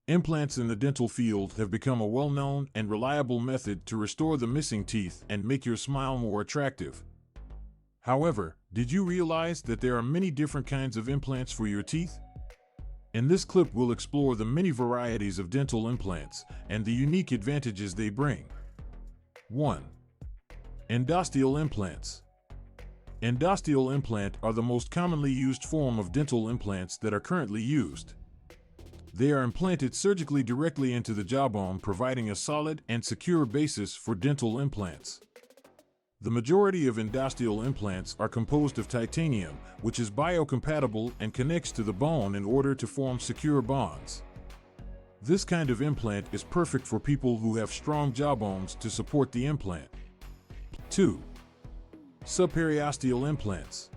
Implants in the dental field have become a well-known and reliable method to restore the missing teeth and make your smile more attractive. However, did you realize that there are many different kinds of implants for your teeth? In this clip, we'll explore the many varieties of dental implants and the unique advantages they bring. 1. Endosteal implants. Endosteal implants are the most commonly used form of dental implants that are currently used. They are implanted surgically directly into the jawbone, providing a solid and secure basis for dental implants. The majority of endosteal implants are composed of titanium, which is biocompatible and connects to the bone in order to form secure bonds. This kind of implant is perfect for people who have strong jawbones to support the implant. 2. Subperiosteal implants.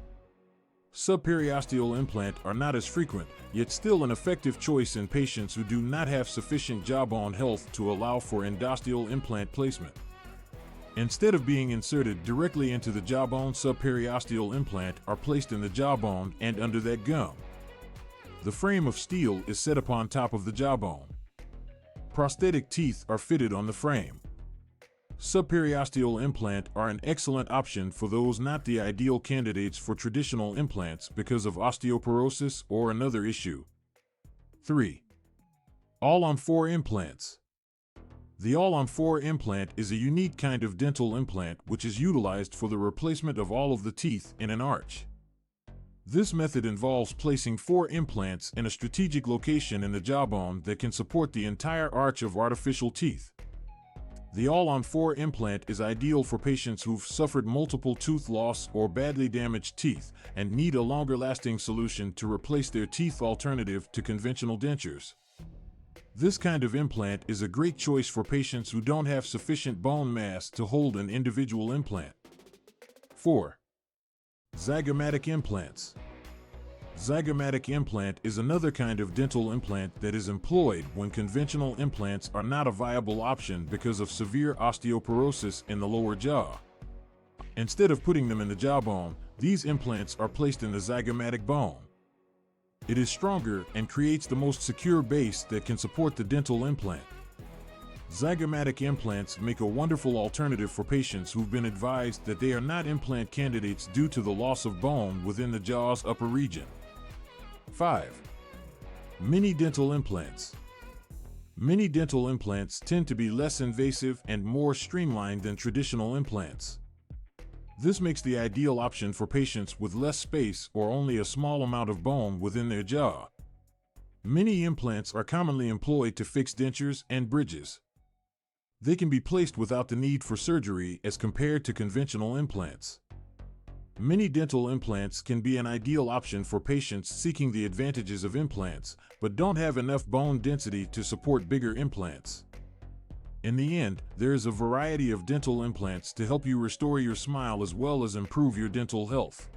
Subperiosteal implants are not as frequent, yet still an effective choice in patients who do not have sufficient jawbone health to allow for endosteal implant placement. Instead of being inserted directly into the jawbone, subperiosteal implants are placed in the jawbone and under that gum. The frame of steel is set upon top of the jawbone. Prosthetic teeth are fitted on the frame. Subperiosteal implants are an excellent option for those not the ideal candidates for traditional implants because of osteoporosis or another issue. 3. All-on-4 implants. The all-on-4 implant is a unique kind of dental implant which is utilized for the replacement of all of the teeth in an arch. This method involves placing 4 implants in a strategic location in the jawbone that can support the entire arch of artificial teeth. The all-on-4 implant is ideal for patients who've suffered multiple tooth loss or badly damaged teeth and need a longer-lasting solution to replace their teeth alternative to conventional dentures. This kind of implant is a great choice for patients who don't have sufficient bone mass to hold an individual implant. 4. Zygomatic implants. Zygomatic implant is another kind of dental implant that is employed when conventional implants are not a viable option because of severe osteoporosis in the lower jaw. Instead of putting them in the jawbone, these implants are placed in the zygomatic bone. It is stronger and creates the most secure base that can support the dental implant. Zygomatic implants make a wonderful alternative for patients who've been advised that they are not implant candidates due to the loss of bone within the jaw's upper region. 5. Mini dental implants. Mini dental implants tend to be less invasive and more streamlined than traditional implants. This makes the ideal option for patients with less space or only a small amount of bone within their jaw. Mini implants are commonly employed to fix dentures and bridges. They can be placed without the need for surgery as compared to conventional implants. Mini dental implants can be an ideal option for patients seeking the advantages of implants, but don't have enough bone density to support bigger implants. In the end, there is a variety of dental implants to help you restore your smile as well as improve your dental health.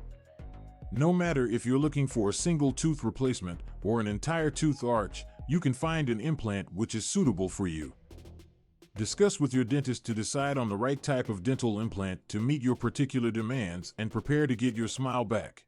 No matter if you're looking for a single tooth replacement or an entire tooth arch, you can find an implant which is suitable for you. Discuss with your dentist to decide on the right type of dental implant to meet your particular demands and prepare to get your smile back.